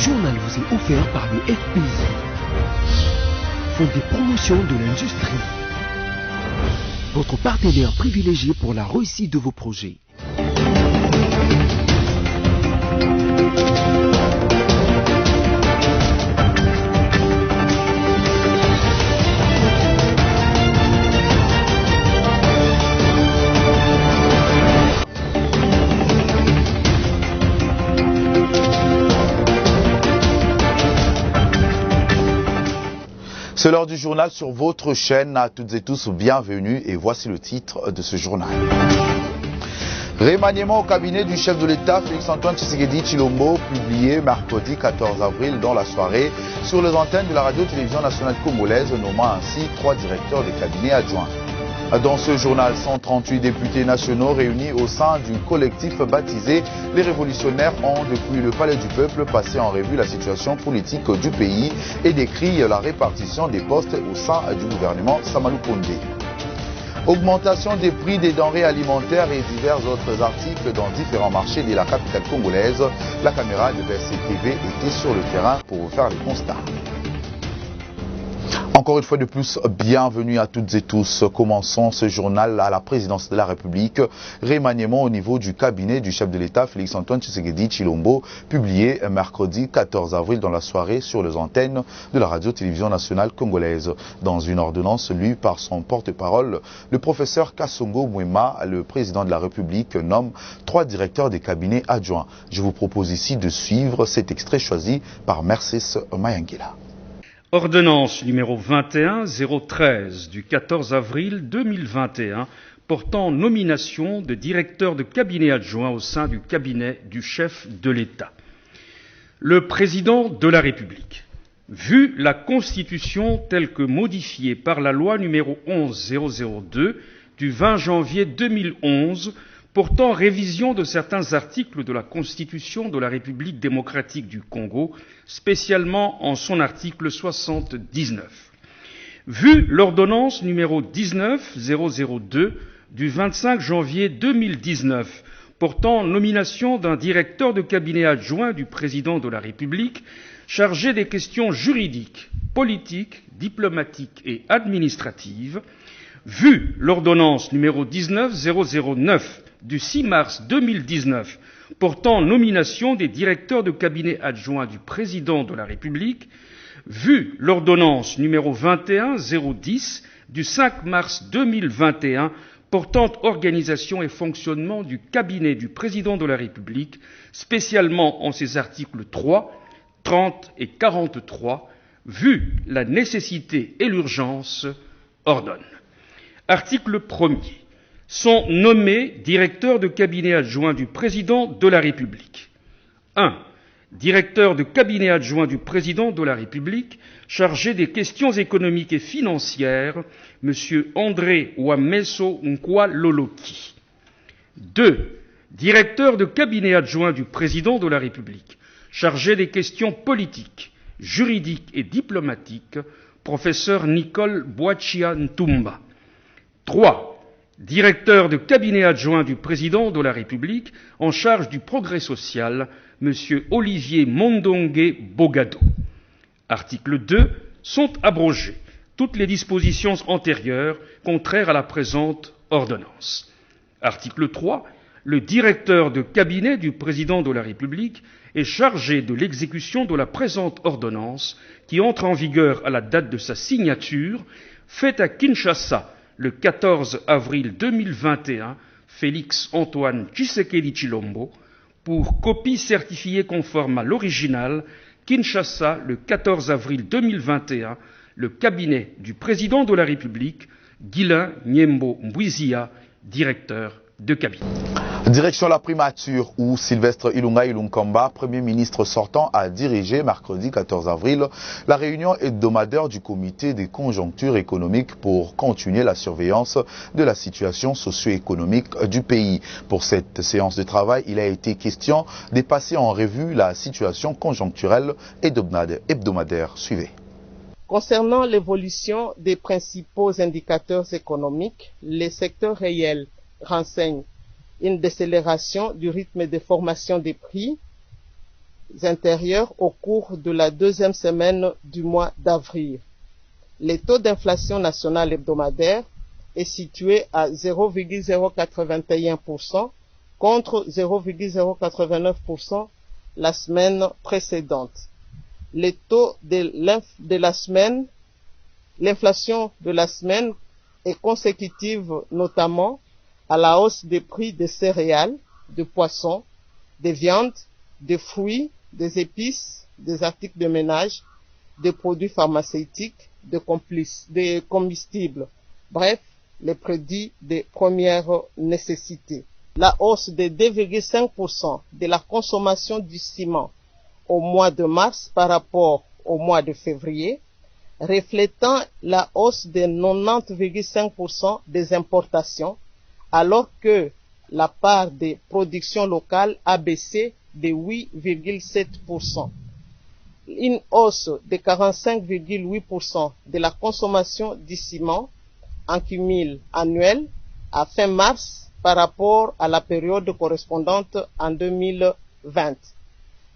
journal vous est offert par le FPI, Fonds de promotion de l'industrie, votre partenaire privilégié pour la réussite de vos projets. C'est l'heure du journal sur votre chaîne. À toutes et tous, bienvenue et voici le titre de ce journal. Remaniement au cabinet du chef de l'État, Félix-Antoine Tshisekedi Tshilombo, publié mercredi 14 avril dans la soirée sur les antennes de la radio-télévision nationale congolaise, nommant ainsi 3 directeurs de cabinet adjoints. Dans ce journal, 138 députés nationaux réunis au sein du collectif baptisé Les Révolutionnaires ont, depuis le Palais du Peuple, passé en revue la situation politique du pays et décrit la répartition des postes au sein du gouvernement Samalou Kondé. Augmentation des prix des denrées alimentaires et divers autres articles dans différents marchés de la capitale congolaise. La caméra de BSC-TV était sur le terrain pour vous faire les constats. Encore une fois de plus, bienvenue à toutes et tous. Commençons ce journal à la présidence de la République. Remaniement au niveau du cabinet du chef de l'État, Félix-Antoine Tshisekedi Tshilombo, publié mercredi 14 avril dans la soirée sur les antennes de la radio-télévision nationale congolaise. Dans une ordonnance lue par son porte-parole, le professeur Kassongo Mwema, le président de la République, nomme 3 directeurs des cabinets adjoints. Je vous propose ici de suivre cet extrait choisi par Mercedes Mayangila. Ordonnance numéro 21-013 du 14 avril 2021 portant nomination de directeur de cabinet adjoint au sein du cabinet du chef de l'État. Le président de la République, vu la Constitution telle que modifiée par la loi numéro 11-002 du 20 janvier 2011 portant révision de certains articles de la Constitution de la République démocratique du Congo, spécialement en son article 79. Vu l'ordonnance numéro 19-002 du 25 janvier 2019 portant nomination d'un directeur de cabinet adjoint du président de la République chargé des questions juridiques, politiques, diplomatiques et administratives, vu l'ordonnance numéro 19-009 du 6 mars 2019 portant nomination des directeurs de cabinet adjoints du président de la République, vu l'ordonnance numéro 21-010 du 5 mars 2021 portant organisation et fonctionnement du cabinet du président de la République, spécialement en ses articles 3, 30 et 43, vu la nécessité et l'urgence, ordonne. Article 1er. Sont nommés directeurs de cabinet adjoint du président de la République. 1. Directeur de cabinet adjoint du président de la République, chargé des questions économiques et financières, M. André Wameso Nkwaloloki. 2. Directeur de cabinet adjoint du président de la République, chargé des questions politiques, juridiques et diplomatiques, professeur Nicole Boachia Ntumba. 3. Directeur de cabinet adjoint du président de la République en charge du progrès social, M. Olivier Mondongue Bogado. Article 2. Sont abrogées toutes les dispositions antérieures contraires à la présente ordonnance. Article 3. Le directeur de cabinet du président de la République est chargé de l'exécution de la présente ordonnance qui entre en vigueur à la date de sa signature, faite à Kinshasa le 14 avril 2021, Félix-Antoine Tshisekedi Tshilombo, pour copie certifiée conforme à l'original, Kinshasa, le 14 avril 2021, le cabinet du président de la République, Guilain Nyembo Mbouizia, directeur de cabinet. Direction la primature où Sylvestre Ilunga Ilunkamba, Premier ministre sortant, a dirigé mercredi 14 avril la réunion hebdomadaire du comité des conjonctures économiques pour continuer la surveillance de la situation socio-économique du pays. Pour cette séance de travail, il a été question de passer en revue la situation conjoncturelle hebdomadaire. Suivez. Concernant l'évolution des principaux indicateurs économiques, les secteurs réels renseignent une décélération du rythme de formation des prix, intérieures au cours de la deuxième semaine du mois d'avril. Le taux d'inflation nationale hebdomadaire est situé à 0,081% contre 0,089% la semaine précédente. Le taux de l'inflation de la semaine est consécutive notamment à la hausse des prix des céréales, de poissons, des viandes, des fruits, des épices, des articles de ménage, des produits pharmaceutiques, des combustibles, bref, les produits de première nécessité. La hausse de 2,5% de la consommation du ciment au mois de mars par rapport au mois de février, reflétant la hausse de 90,5% des importations, alors que la part des productions locales a baissé de 8,7%. Une hausse de 45,8% de la consommation du ciment en cumul annuel à fin mars par rapport à la période correspondante en 2020.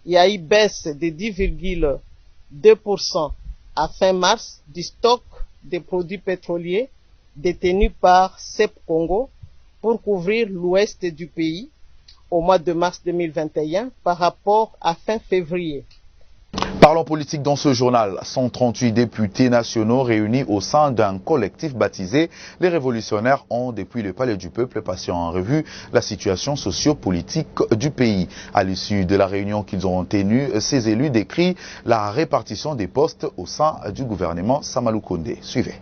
Il y a eu baisse de 10,2% à fin mars du stock des produits pétroliers détenus par CEP Congo pour couvrir l'ouest du pays au mois de mars 2021 par rapport à fin février. Parlons politique dans ce journal. 138 députés nationaux réunis au sein d'un collectif baptisé Les Révolutionnaires ont, depuis le Palais du Peuple, passé en revue la situation socio-politique du pays. À l'issue de la réunion qu'ils ont tenue, ces élus décrivent la répartition des postes au sein du gouvernement Samalou Kondé. Suivez.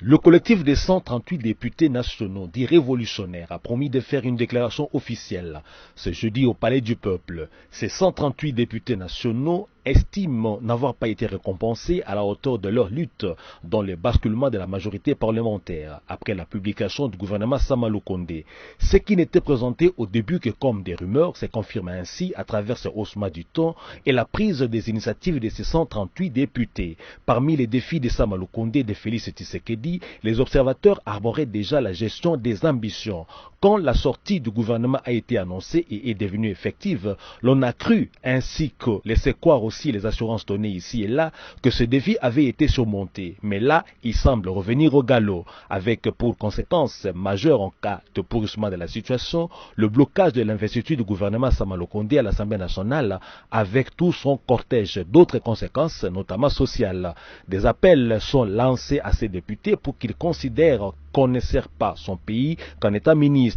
Le collectif des 138 députés nationaux dits révolutionnaires a promis de faire une déclaration officielle ce jeudi au Palais du Peuple. Ces 138 députés nationaux estiment n'avoir pas été récompensés à la hauteur de leur lutte dans le basculement de la majorité parlementaire après la publication du gouvernement Samalou Kondé. Ce qui n'était présenté au début que comme des rumeurs s'est confirmé ainsi à travers ce haussement du ton et la prise des initiatives de ces 138 députés. Parmi les défis de Samalou Kondé et de Félix Tshisekedi, les observateurs arboraient déjà la gestion des ambitions. Quand la sortie du gouvernement a été annoncée et est devenue effective, l'on a cru, ainsi que laisser croire aussi les assurances données ici et là, que ce défi avait été surmonté. Mais là, il semble revenir au galop, avec pour conséquence majeure en cas de pourrissement de la situation, le blocage de l'investiture du gouvernement Samalou Kondé à l'Assemblée nationale, avec tout son cortège d'autres conséquences, notamment sociales. Des appels sont lancés à ces députés pour qu'ils considèrent qu'on ne sert pas son pays qu'en état ministre.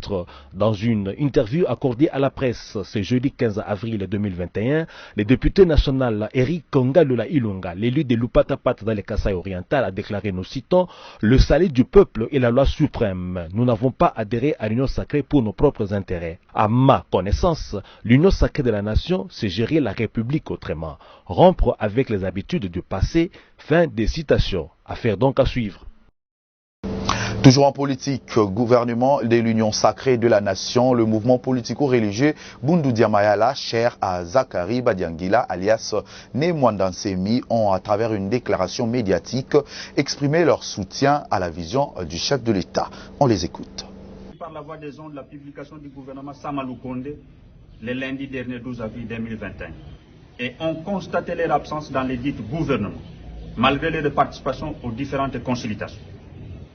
Dans une interview accordée à la presse ce jeudi 15 avril 2021, le député national Eric Ngalula Ilunga, l'élu de Lupatapata dans le Kasaï oriental, a déclaré, nous citons, « Le salut du peuple est la loi suprême. Nous n'avons pas adhéré à l'union sacrée pour nos propres intérêts. À ma connaissance, l'union sacrée de la nation, c'est gérer la République autrement. Rompre avec les habitudes du passé. » Fin des citations. Affaire donc à suivre. Toujours en politique, gouvernement de l'Union sacrée de la nation, le mouvement politico-religieux Bundu Diamayala, cher à Zakari Badiangila, alias Nemwandansemi, ont, à travers une déclaration médiatique, exprimé leur soutien à la vision du chef de l'État. On les écoute. Par la voie des ondes, la publication du gouvernement Samalou Kondé, le lundi dernier 12 avril 2021, et ont constaté leur absence dans les dites gouvernements, malgré leur participation aux différentes consultations.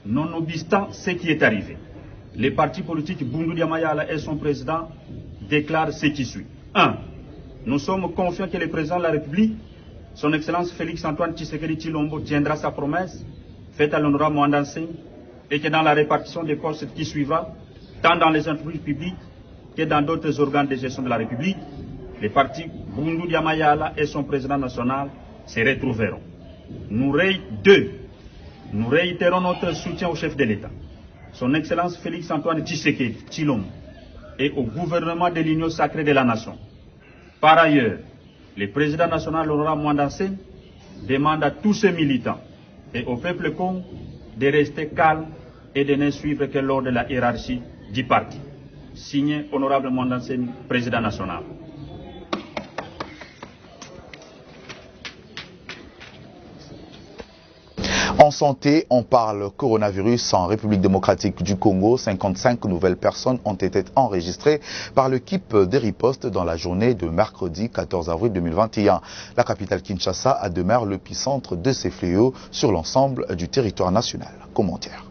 Nonobstant ce qui est arrivé, les partis politiques Bundu Diamayala et son président déclarent ce qui suit. 1. Nous sommes confiants que le président de la République, son Excellence Félix Antoine Tshisekedi Tshilombo, tiendra sa promesse faite à l'honorable Mwandansemi et que dans la répartition des postes qui suivra, tant dans les entreprises publiques que dans d'autres organes de gestion de la République, les partis Bundu Diamayala et son président national se retrouveront. 2. Nous réitérons notre soutien au chef de l'État, son Excellence Félix Antoine Tshisekedi Tshilombo, et au gouvernement de l'Union sacrée de la nation. Par ailleurs, le président national Laurent Mwandansemi demande à tous ses militants et au peuple congo de rester calme et de ne suivre que l'ordre de la hiérarchie du parti. Signé honorable Mwandansemi, président national. En santé, on parle coronavirus en République démocratique du Congo. 55 nouvelles personnes ont été enregistrées par l'équipe des ripostes dans la journée de mercredi 14 avril 2021. La capitale Kinshasa demeure l'épicentre de ces fléaux sur l'ensemble du territoire national. Commentaire.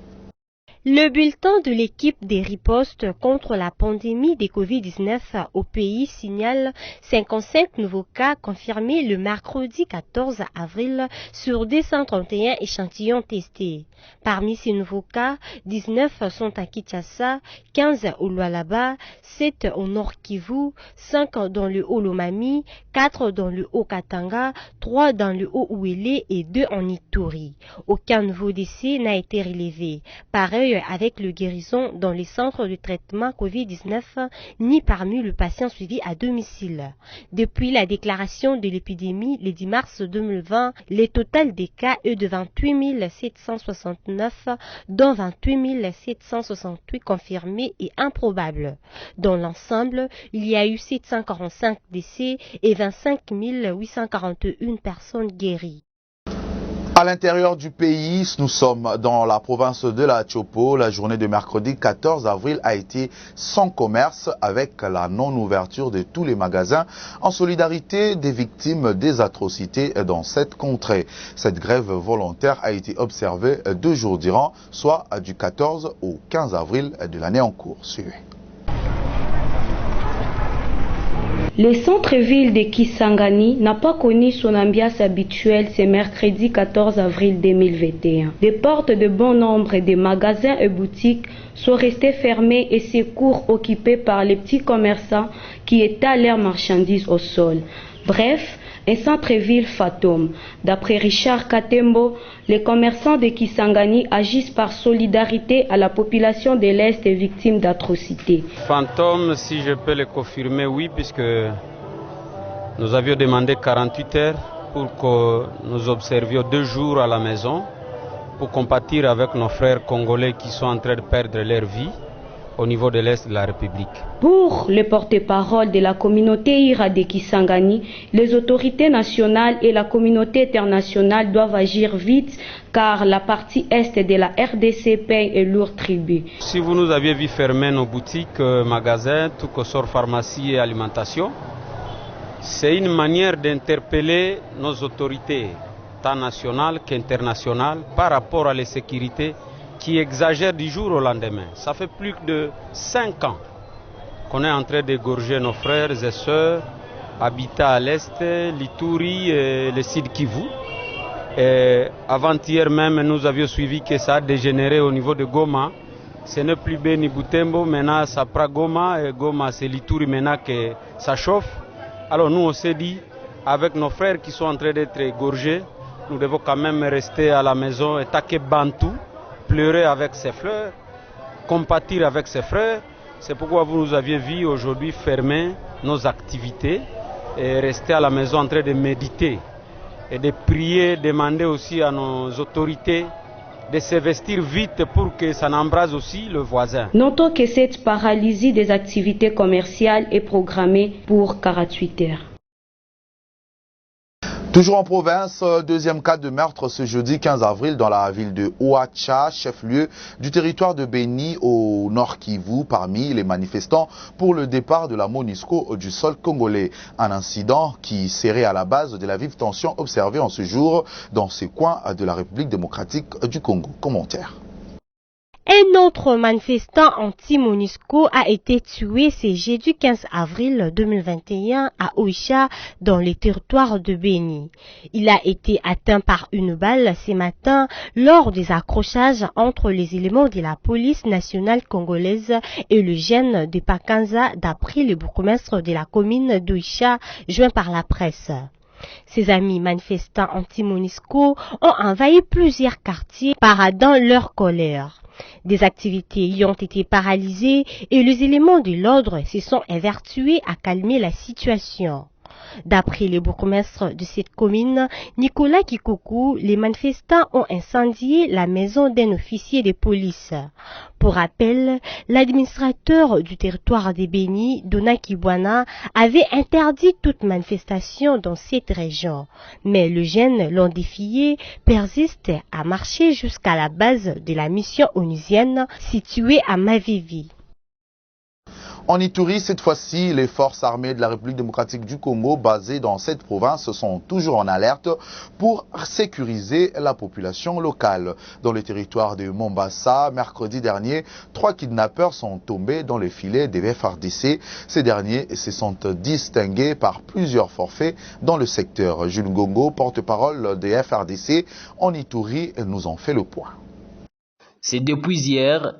Le bulletin de l'équipe des ripostes contre la pandémie de Covid-19 au pays signale 55 nouveaux cas confirmés le mercredi 14 avril sur 231 échantillons testés. Parmi ces nouveaux cas, 19 sont à Kinshasa, 15 au Lualaba, 7 au Nord Kivu, 5 dans le Haut-Lomami, 4 dans le Haut-Katanga, 3 dans le Haut-Ouélé et 2 en Ituri. Aucun nouveau décès n'a été relevé. Pareil avec le guérison dans les centres de traitement Covid-19 ni parmi le patient suivi à domicile. Depuis la déclaration de l'épidémie le 10 mars 2020, le total des cas est de 28 769, dont 28 768 confirmés et improbables. Dans l'ensemble, il y a eu 745 décès et 25 841 personnes guéries. À l'intérieur du pays, nous sommes dans la province de la Chopo. La journée de mercredi 14 avril a été sans commerce avec la non-ouverture de tous les magasins en solidarité des victimes des atrocités dans cette contrée. Cette grève volontaire a été observée 2 jours durant, soit du 14 au 15 avril de l'année en cours. Suivez. Le centre-ville de Kisangani n'a pas connu son ambiance habituelle ce mercredi 14 avril 2021. Des portes de bon nombre de magasins et boutiques sont restées fermées et ces cours occupés par les petits commerçants qui étalent leurs marchandises au sol. Bref, un centre-ville fantôme. D'après Richard Katembo, les commerçants de Kisangani agissent par solidarité à la population de l'Est victime d'atrocités. Fantôme, si je peux le confirmer, oui, puisque nous avions demandé 48 heures pour que nous observions 2 jours à la maison pour compatir avec nos frères congolais qui sont en train de perdre leur vie au niveau de l'Est de la République. Pour le porte-parole de la communauté Ira de Kisangani, les autorités nationales et la communauté internationale doivent agir vite car la partie Est de la RDC paye un lourd tribut. Si vous nous aviez vu fermer nos boutiques, magasins, tout que sort pharmacie et alimentation, c'est une manière d'interpeller nos autorités, tant nationales qu'internationales, par rapport à la sécurité qui exagère du jour au lendemain. Ça fait plus de 5 ans qu'on est en train d'égorger nos frères et sœurs habitant à l'Est, l'Ituri et le Sud Kivu. Avant-hier même, nous avions suivi que ça a dégénéré au niveau de Goma. Ce n'est plus Beni Butembo, maintenant ça prend Goma, et Goma c'est l'Ituri maintenant que ça chauffe. Alors nous on s'est dit, avec nos frères qui sont en train d'être égorgés, nous devons quand même rester à la maison et taquer Bantou, pleurer avec ses fleurs, compatir avec ses frères. C'est pourquoi vous nous aviez vu aujourd'hui fermer nos activités et rester à la maison en train de méditer et de prier, demander aussi à nos autorités de se vestir vite pour que ça n'embrase aussi le voisin. Notons que cette paralysie des activités commerciales est programmée pour 48 heures. Toujours en province, 2e cas de meurtre ce jeudi 15 avril dans la ville de Ouacha, chef-lieu du territoire de Beni au Nord Kivu, parmi les manifestants pour le départ de la MONUSCO du sol congolais. Un incident qui serait à la base de la vive tension observée en ce jour dans ces coins de la République démocratique du Congo. Commentaire. Un autre manifestant anti-MONUSCO a été tué ce jeudi 15 avril 2021 à Oicha, dans les territoires de Beni. Il a été atteint par une balle ce matin lors des accrochages entre les éléments de la police nationale congolaise et le jeune de Pakanza, d'après le bourgmestre de la commune d'Oicha, joint par la presse. Ses amis manifestants anti-MONUSCO ont envahi plusieurs quartiers paradant leur colère. Des activités y ont été paralysées et les éléments de l'ordre se sont évertués à calmer la situation. D'après le bourgmestre de cette commune, Nicolas Kikoukou, les manifestants ont incendié la maison d'un officier de police. Pour rappel, l'administrateur du territoire des Béni, Dona Kibwana, avait interdit toute manifestation dans cette région. Mais les jeunes l'ont défié, persistent à marcher jusqu'à la base de la mission onusienne située à Mavivi. En Ituri, cette fois-ci, les forces armées de la République démocratique du Congo basées dans cette province sont toujours en alerte pour sécuriser la population locale. Dans le territoire de Mombasa, mercredi dernier, 3 kidnappeurs sont tombés dans les filets des FARDC. Ces derniers se sont distingués par plusieurs forfaits dans le secteur. Jules Ngongo, porte-parole des FARDC en Ituri, nous en fait le point. C'est depuis hier,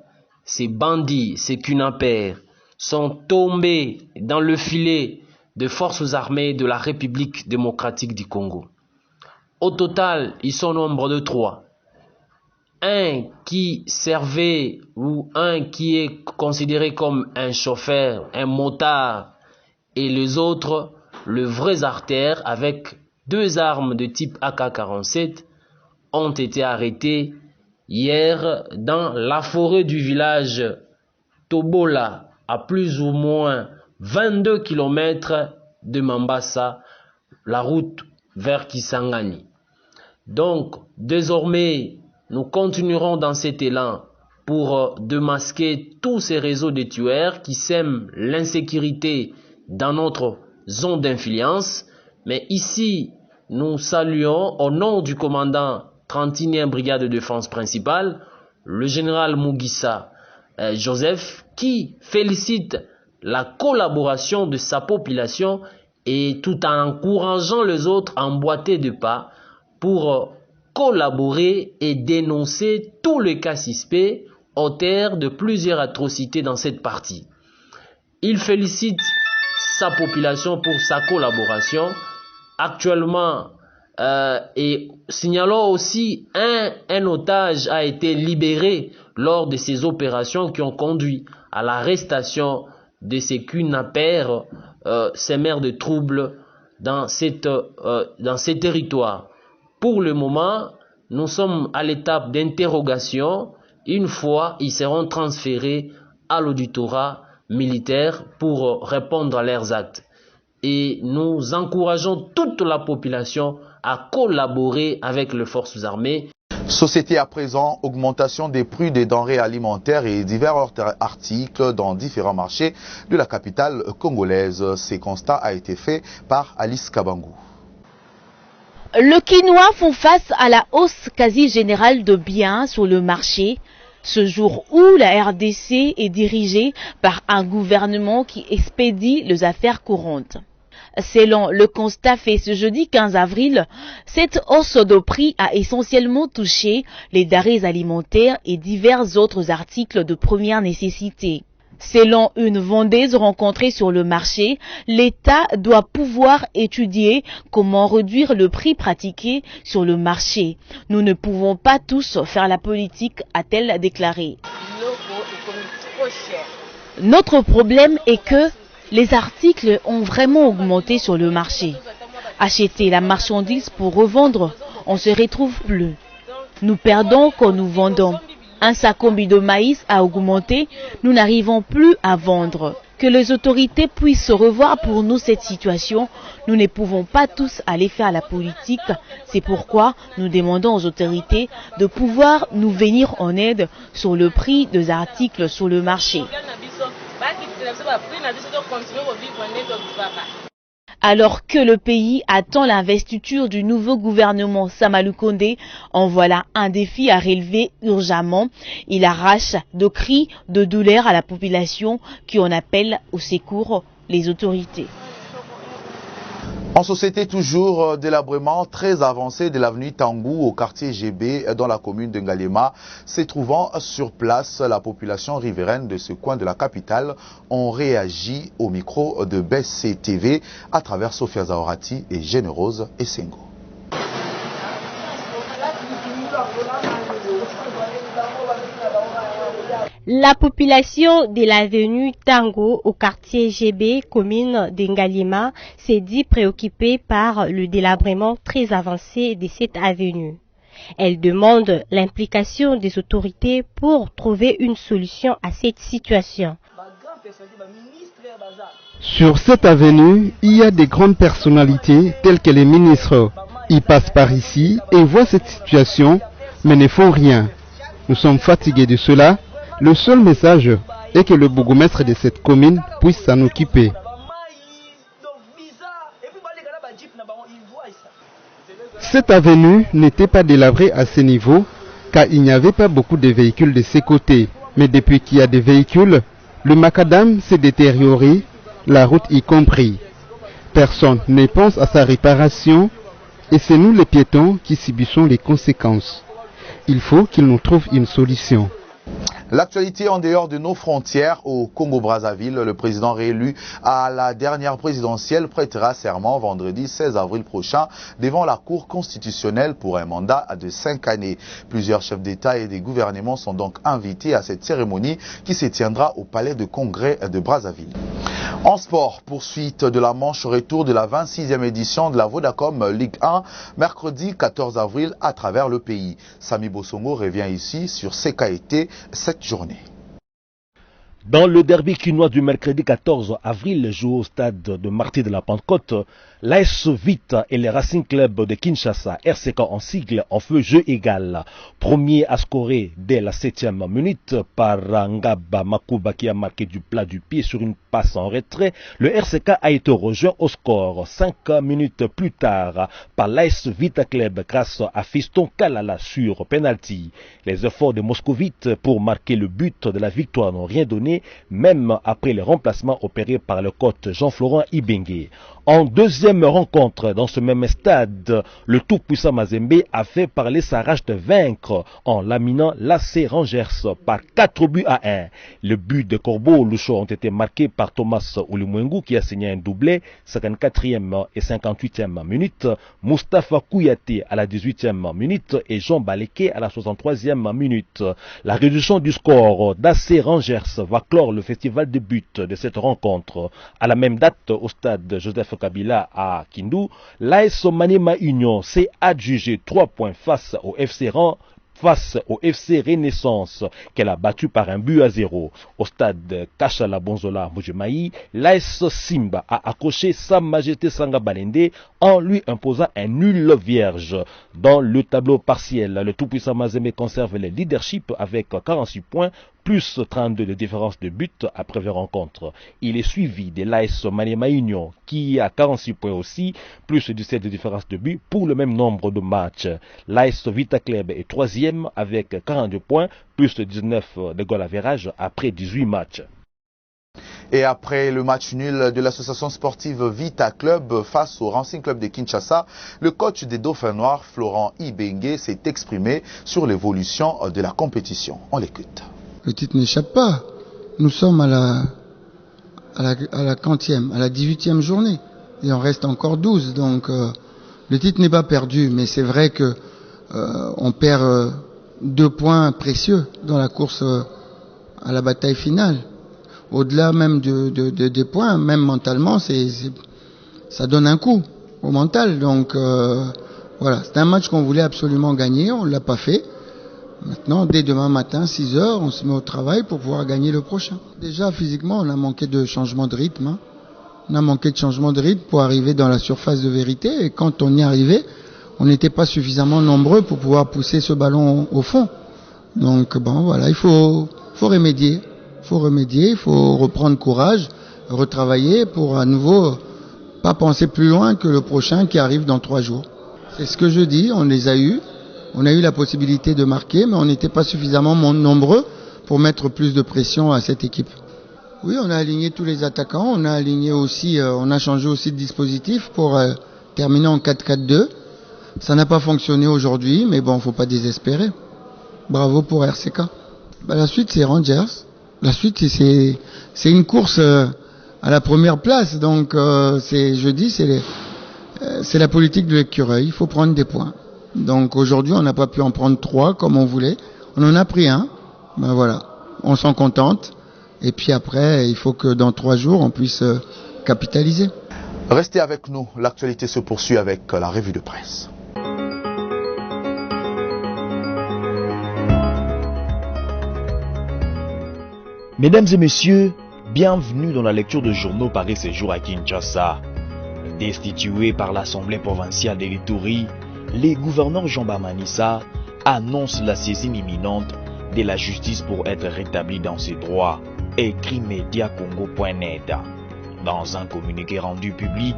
ces bandits, ces kidnappeurs, sont tombés dans le filet des forces armées de la République démocratique du Congo. Au total, ils sont au nombre de 3. Un qui servait ou un qui est considéré comme un chauffeur, un motard, et les autres, les vrais artères avec 2 armes de type AK-47 ont été arrêtés hier dans la forêt du village Tobola, à plus ou moins 22 km de Mombasa, la route vers Kisangani. Donc, désormais, nous continuerons dans cet élan pour démasquer tous ces réseaux de tueurs qui sèment l'insécurité dans notre zone d'influence. Mais ici, nous saluons au nom du commandant 31e brigade de défense principale, le général Mugisa Joseph, qui félicite la collaboration de sa population et tout en encourageant les autres à emboîter de pas pour collaborer et dénoncer tous les cas suspects auteurs de plusieurs atrocités dans cette partie. Il félicite sa population pour sa collaboration. Actuellement, et signalons aussi un otage a été libéré lors de ces opérations qui ont conduit à l'arrestation de ces kidnappeurs, ces maires de troubles dans ces territoires. Pour le moment, nous sommes à l'étape d'interrogation. Une fois, ils seront transférés à l'auditorat militaire pour répondre à leurs actes. Et nous encourageons toute la population à collaborer avec les forces armées. Société à présent, augmentation des prix des denrées alimentaires et divers articles dans différents marchés de la capitale congolaise. Ces constats a été fait par Alice Kabangou. Le quinoa font face à la hausse quasi générale de biens sur le marché, ce jour où la RDC est dirigée par un gouvernement qui expédie les affaires courantes. Selon le constat fait ce jeudi 15 avril, cette hausse de prix a essentiellement touché les denrées alimentaires et divers autres articles de première nécessité. Selon une vendeuse rencontrée sur le marché, l'État doit pouvoir étudier comment réduire le prix pratiqué sur le marché. Nous ne pouvons pas tous faire la politique, a-t-elle déclaré. Notre problème est que les articles ont vraiment augmenté sur le marché. Acheter la marchandise pour revendre, on ne se retrouve plus. Nous perdons quand nous vendons. Un sacombi de maïs a augmenté, nous n'arrivons plus à vendre. Que les autorités puissent revoir pour nous cette situation, nous ne pouvons pas tous aller faire la politique. C'est pourquoi nous demandons aux autorités de pouvoir nous venir en aide sur le prix des articles sur le marché. Alors que le pays attend l'investiture du nouveau gouvernement Sama Lukonde, en voilà un défi à relever urgemment. Il arrache de cris de douleur à la population qui en appelle au secours les autorités. En société, toujours délabrement très avancé de l'avenue Tangou au quartier GB dans la commune de Ngalema. Se trouvant sur place, la population riveraine de ce coin de la capitale ont réagi au micro de BCTV à travers Sophia Zaorati et Générose Essengo. La population de l'avenue Tango au quartier GB, commune d'Engalima, s'est dit préoccupée par le délabrement très avancé de cette avenue. Elle demande l'implication des autorités pour trouver une solution à cette situation. Sur cette avenue, il y a des grandes personnalités telles que les ministres. Ils passent par ici et voient cette situation, mais ne font rien. Nous sommes fatigués de cela. Le seul message est que le bourgmestre de cette commune puisse s'en occuper. Cette avenue n'était pas délabrée à ce niveau car il n'y avait pas beaucoup de véhicules de ces côtés. Mais depuis qu'il y a des véhicules, le macadam s'est détérioré, la route y compris. Personne ne pense à sa réparation et c'est nous les piétons qui subissons les conséquences. Il faut qu'ils nous trouvent une solution. L'actualité en dehors de nos frontières au Congo-Brazzaville, le président réélu à la dernière présidentielle prêtera serment vendredi 16 avril prochain devant la Cour constitutionnelle pour un mandat de 5 années. Plusieurs chefs d'État et des gouvernements sont donc invités à cette cérémonie qui se tiendra au palais de congrès de Brazzaville. En sport, poursuite de la manche retour de la 26e édition de la Vodacom Ligue 1, mercredi 14 avril à travers le pays. Samy Bossongo revient ici sur ce qu'a été cette journée. Dans le derby quinois du mercredi 14 avril, joué au stade de Martyrs de la Pentecôte, l'AS Vita et le Racing Club de Kinshasa, RCK en sigle, ont fait jeu égal. Premier à scorer dès la 7e minute par Ngaba Makuba qui a marqué du plat du pied sur une passe en retrait. Le RCK a été rejoint au score 5 minutes plus tard par l'AS Vita Club grâce à Fiston Kalala sur penalty. Les efforts de Moscovite pour marquer le but de la victoire n'ont rien donné, même après le remplacement opéré par le coach Jean-Florent Ibengue. En deuxième rencontre dans ce même stade, le tout-puissant Mazembe a fait parler sa rage de vaincre en laminant l'AC Rangers par 4-1. Le but de Corbeau Loucho ont été marqués par Thomas Oulimwengu qui a signé un doublé, 54e et 58e minute, Mustapha Kouyaté à la 18e minute et Jean Baleke à la 63e minute. La réduction du score d'AC Rangers va clore le festival de buts de cette rencontre. À la même date, au stade Joseph Kabila à Kindu, l'AS Maniema Union s'est adjugé 3 points face au FC Renaissance qu'elle a battu par 1-0. Au stade Kachala Bonzola Mujemaï, l'AS Simba a accroché Sa Majesté Sanga Balende en lui imposant un nul vierge. Dans le tableau partiel, le tout-puissant Mazembe conserve le leadership avec 46 points plus 32 de différence de but après 20 rencontres. Il est suivi de l'AS Maniema Union qui a 46 points aussi, plus 17 de différence de but pour le même nombre de matchs. L'AS Vita Club est troisième avec 42 points, plus 19 de goal average après 18 matchs. Et après le match nul de l'association sportive Vita Club face au Racing Club de Kinshasa, le coach des Dauphins Noirs, Florent Ibengue, s'est exprimé sur l'évolution de la compétition. On l'écoute. Le titre n'échappe pas. Nous sommes à la 40e, à la 18e journée. Il en reste encore 12. Donc le titre n'est pas perdu. Mais c'est vrai que on perd 2 points précieux dans la course à la bataille finale. Au-delà même des points, même mentalement, ça donne un coup au mental. Donc voilà, c'est un match qu'on voulait absolument gagner. On ne l'a pas fait. Maintenant, dès demain matin, 6 heures, on se met au travail pour pouvoir gagner le prochain. Déjà, physiquement, on a manqué de changement de rythme. Hein. On a manqué de changement de rythme pour arriver dans la surface de vérité. Et quand on y arrivait, on n'était pas suffisamment nombreux pour pouvoir pousser ce ballon au fond. Donc, bon, voilà, il faut remédier. Il faut reprendre courage, retravailler pour à nouveau pas penser plus loin que le prochain qui arrive dans 3 jours. C'est ce que je dis, on les a eus. On a eu la possibilité de marquer, mais on n'était pas suffisamment nombreux pour mettre plus de pression à cette équipe. Oui, on a aligné tous les attaquants, on a aligné aussi, on a changé aussi de dispositif pour terminer en 4-4-2. Ça n'a pas fonctionné aujourd'hui, mais bon, faut pas désespérer. Bravo pour RCK. La suite, c'est Rangers. La suite, c'est une course à la première place. Donc, c'est la politique de l'écureuil. Il faut prendre des points. Donc aujourd'hui, on n'a pas pu en prendre 3 comme on voulait. On en a pris 1. Ben voilà. on s'en contente. Et puis après, il faut que dans 3 jours, on puisse capitaliser. Restez avec nous, l'actualité se poursuit avec la revue de presse. Mesdames et messieurs, bienvenue dans la lecture de journaux parus ce jour à Kinshasa. Destitué par l'Assemblée provinciale de l'Ituri, les gouverneurs Jean Bamanissa annoncent la saisine imminente de la justice pour être rétabli dans ses droits, écrit Mediacongo.net. Dans un communiqué rendu public,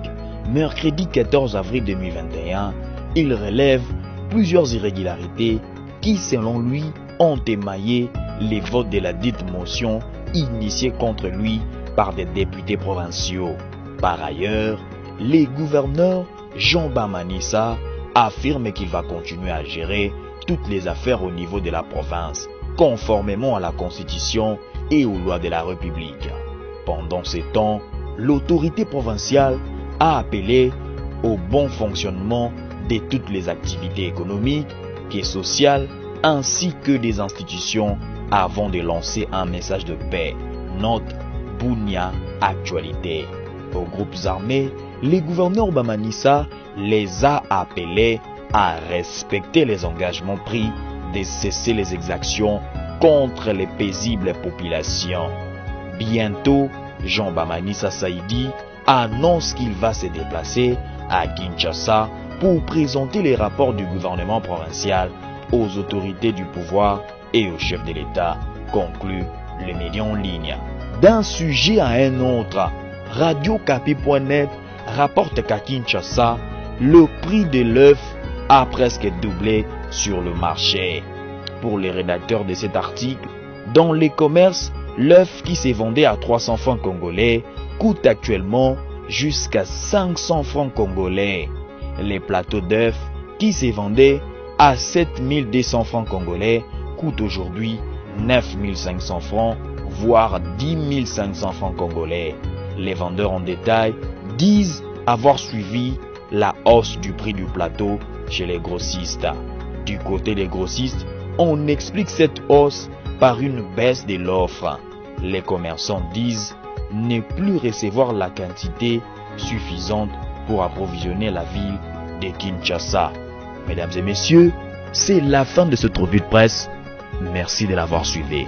mercredi 14 avril 2021, il relève plusieurs irrégularités qui, selon lui, ont émaillé les votes de la dite motion initiée contre lui par des députés provinciaux. Par ailleurs, les gouverneurs Jean Bamanissa affirme qu'il va continuer à gérer toutes les affaires au niveau de la province, conformément à la Constitution et aux lois de la République. Pendant ce temps, l'autorité provinciale a appelé au bon fonctionnement de toutes les activités économiques et sociales ainsi que des institutions avant de lancer un message de paix. Note Bunia Actualité. Aux groupes armés, les gouverneurs Bamanissa les a appelés à respecter les engagements pris de cesser les exactions contre les paisibles populations. Bientôt, Jean Bamanissa Saïdi annonce qu'il va se déplacer à Kinshasa pour présenter les rapports du gouvernement provincial aux autorités du pouvoir et au chef de l'État, conclut le média en ligne. D'un sujet à un autre, Radio Kapi.net rapporte qu'à Kinshasa, le prix de l'œuf a presque doublé sur le marché. Pour les rédacteurs de cet article, dans les commerces, l'œuf qui se vendait à 300 francs congolais coûte actuellement jusqu'à 500 francs congolais. Les plateaux d'œufs qui se vendaient à 7200 francs congolais coûtent aujourd'hui 9500 francs, voire 10 500 francs congolais. Les vendeurs en détail disent avoir suivi la hausse du prix du plateau chez les grossistes. Du côté des grossistes, on explique cette hausse par une baisse de l'offre. Les commerçants disent ne plus recevoir la quantité suffisante pour approvisionner la ville de Kinshasa. Mesdames et messieurs, c'est la fin de cette revue de presse. Merci de l'avoir suivi.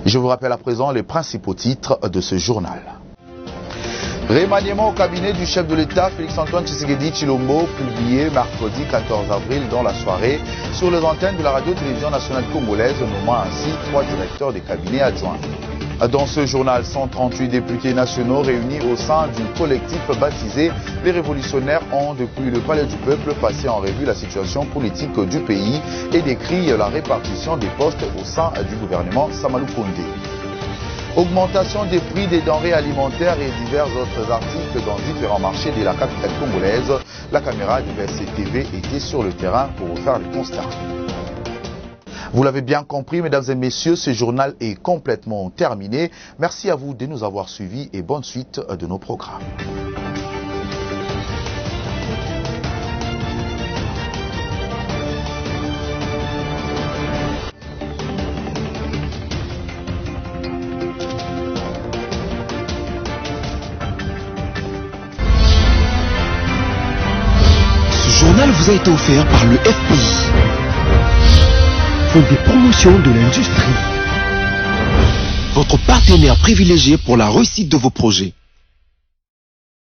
Je vous rappelle à présent les principaux titres de ce journal. Remaniement au cabinet du chef de l'État, Félix-Antoine Tshisekedi Tshilombo, publié mercredi 14 avril dans la soirée sur les antennes de la radio-télévision nationale congolaise, nommant ainsi 3 directeurs des cabinets adjoints. Dans ce journal, 138 députés nationaux réunis au sein du collectif baptisé Les Révolutionnaires ont, depuis le Palais du Peuple, passé en revue la situation politique du pays et décrit la répartition des postes au sein du gouvernement Samalou Kondé. Augmentation des prix des denrées alimentaires et divers autres articles dans différents marchés de la capitale congolaise. La caméra du VSC-TV était sur le terrain pour vous faire le constat. Vous l'avez bien compris, mesdames et messieurs, ce journal est complètement terminé. Merci à vous de nous avoir suivis et bonne suite de nos programmes. Ce journal vous a été offert par le FPI. Des promotions de l'industrie. Votre partenaire privilégié pour la réussite de vos projets.